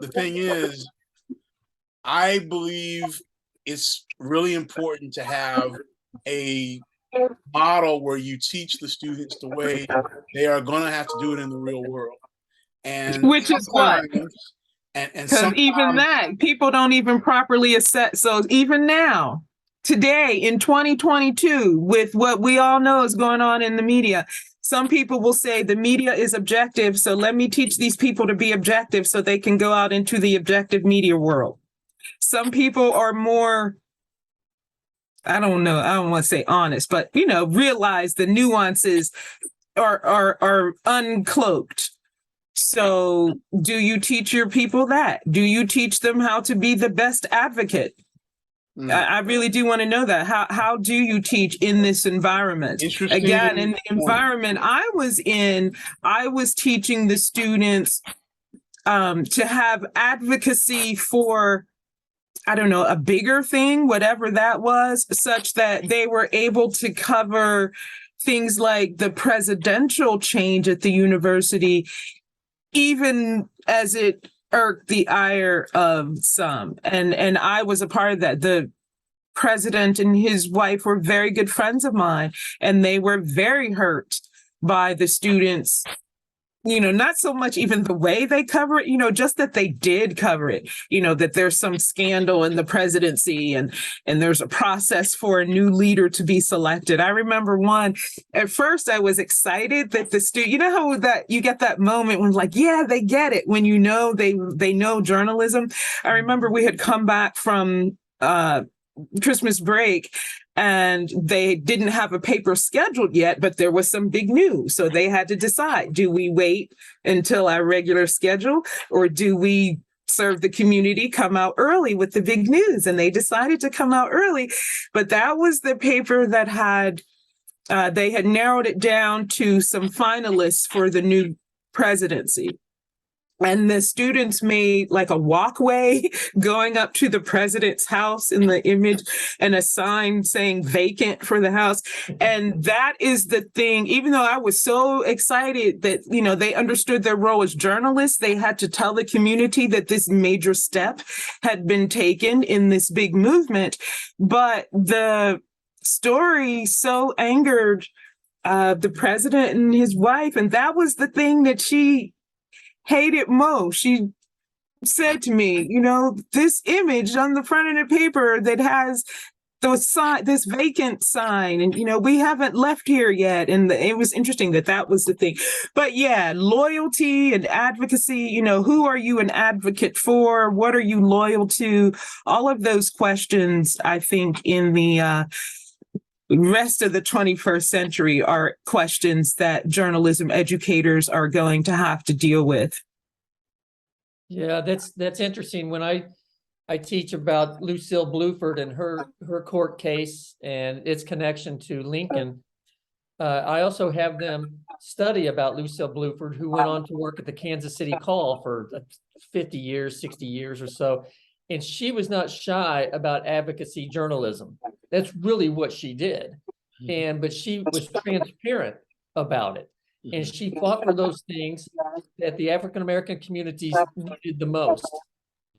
the thing is, I believe it's really important to have a model where you teach the students the way they are going to have to do it in the real world. And which is what? And Because even that, people don't even properly assess. So even now, today in 2022, with what we all know is going on in the media, some people will say the media is objective. So let me teach these people to be objective so they can go out into the objective media world. Some people are more, I don't know, I don't want to say honest, but, realize the nuances are uncloaked. So do you teach your people that? Do you teach them how to be the best advocate? I really do want to know that. How do you teach in this environment? Again, in the environment I was in, I was teaching the students to have advocacy for, I don't know, a bigger thing, whatever that was, such that they were able to cover things like the presidential change at the university, even as it irked the ire of some. And I was a part of that. The president and his wife were very good friends of mine, and they were very hurt by the students, not so much even the way they cover it, just that they did cover it, that there's some scandal in the presidency and there's a process for a new leader to be selected. I remember at first I was excited that the student, how that you get that moment when like, yeah, they get it, when they know journalism. I remember we had come back from Christmas break, and they didn't have a paper scheduled yet, but there was some big news. So they had to decide, do we wait until our regular schedule, or do we serve the community, come out early with the big news? And they decided to come out early. But that was the paper that they had narrowed it down to some finalists for the new presidency. And the students made like a walkway going up to the president's house in the image, and a sign saying vacant for the house. And that is the thing, even though I was so excited that, they understood their role as journalists, they had to tell the community that this major step had been taken in this big movement. But the story so angered the president and his wife. And that was the thing that she hated most. She said to me, this image on the front of the paper that has this vacant sign, and we haven't left here yet. And it was interesting that was the thing. But yeah, loyalty and advocacy, who are you an advocate for? What are you loyal to? All of those questions, I think, in the rest of the 21st century are questions that journalism educators are going to have to deal with. Yeah, that's interesting. When I teach about Lucille Bluford and her court case and its connection to Lincoln, I also have them study about Lucille Bluford, who went on to work at the Kansas City Call for 50 years, 60 years or so. And she was not shy about advocacy journalism. That's really what she did. But she was transparent about it. And she fought for those things that the African-American communities needed the most.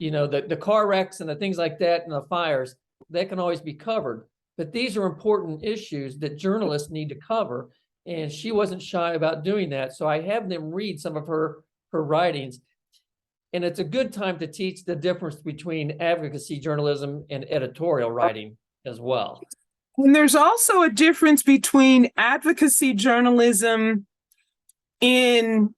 The car wrecks and the things like that and the fires, that can always be covered. But these are important issues that journalists need to cover. And she wasn't shy about doing that. So I have them read some of her writings. And it's a good time to teach the difference between advocacy journalism and editorial writing as well. And there's also a difference between advocacy journalism in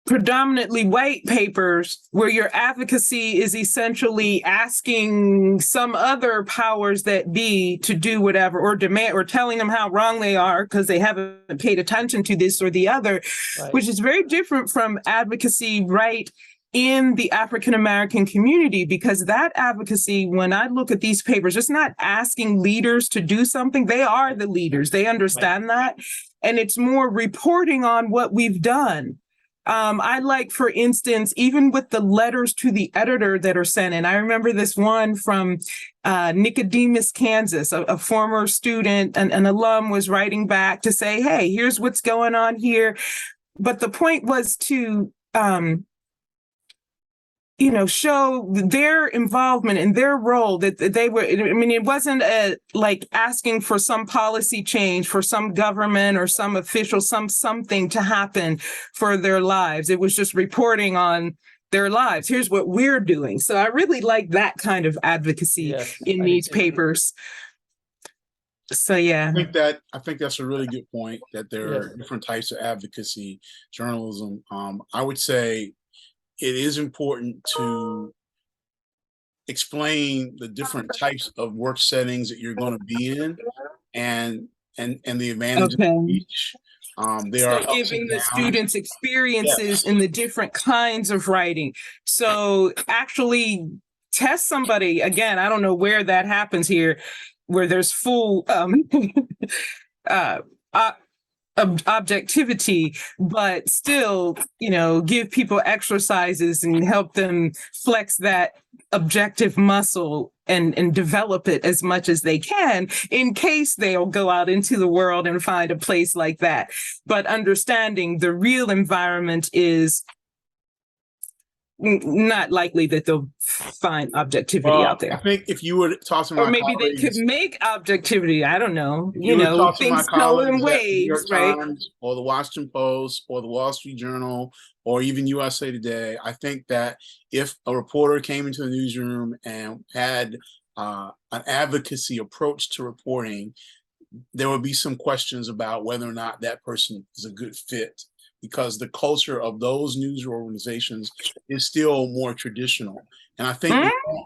predominantly white papers, where your advocacy is essentially asking some other powers that be to do whatever, or demand, or telling them how wrong they are because they haven't paid attention to this or the other, right, which is very different from advocacy right in the African-American community, because that advocacy, when I look at these papers, it's not asking leaders to do something. They are the leaders. They understand right. that. And it's more reporting on what we've done. I like, for instance, even with the letters to the editor that are sent in, I remember this one from Nicodemus, Kansas, a former student, an alum was writing back to say, hey, here's what's going on here. But the point was to show their involvement and their role, that they were, I mean, it wasn't like asking for some policy change for some government or some official, something to happen for their lives. It was just reporting on their lives. Here's what we're doing. So I really like that kind of advocacy Yes, in I these do too. papers. So, yeah. I think that's a really good point, that there are different types of advocacy journalism. I would say it is important to explain the different types of work settings that you're going to be in, and the advantages of each. There are So ups giving and the downs. students experiences Yes. in the different kinds of writing. So actually test somebody, again, I don't know where that happens here, where there's full objectivity, but still, give people exercises and help them flex that objective muscle and develop it as much as they can, in case they'll go out into the world and find a place like that. But understanding the real environment is not likely that they'll find objectivity out there. I think if you were to talk to my Or maybe colleagues, they could make objectivity. I don't know. if you would talk to my Things go in colleagues at the New York waves, right? Times or the Washington Post or the Wall Street Journal or even USA Today, I think that if a reporter came into the newsroom and had an advocacy approach to reporting, there would be some questions about whether or not that person is a good fit, because the culture of those news organizations is still more traditional. And I think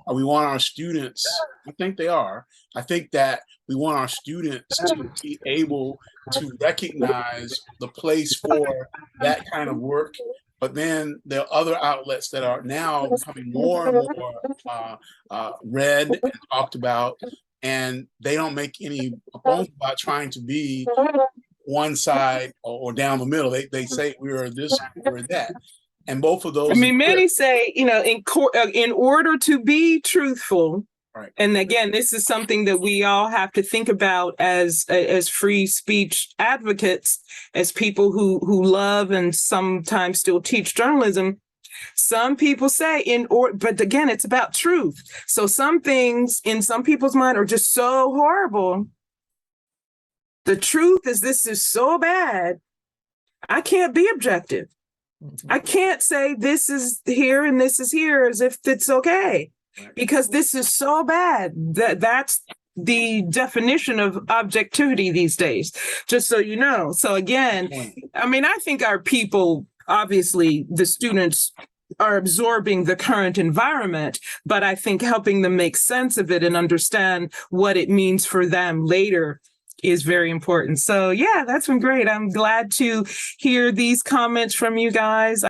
we want our students, I think they are, I think that we want our students to be able to recognize the place for that kind of work. But then there are other outlets that are now becoming more and more read and talked about, and they don't make any bones about trying to be one side or down the middle. They say we're this, we're that, and both of those. I mean, many say, in order to be truthful, right. And again, this is something that we all have to think about as free speech advocates, as people who love and sometimes still teach journalism. Some people say but again, it's about truth. So some things in some people's mind are just so horrible. The truth is, this is so bad, I can't be objective. I can't say this is here and this is here as if it's okay, because this is so bad. That's the definition of objectivity these days, just so you know. So again, I mean, I think our people, obviously the students, are absorbing the current environment, but I think helping them make sense of it and understand what it means for them later is very important. So yeah, that's been great. I'm glad to hear these comments from you guys.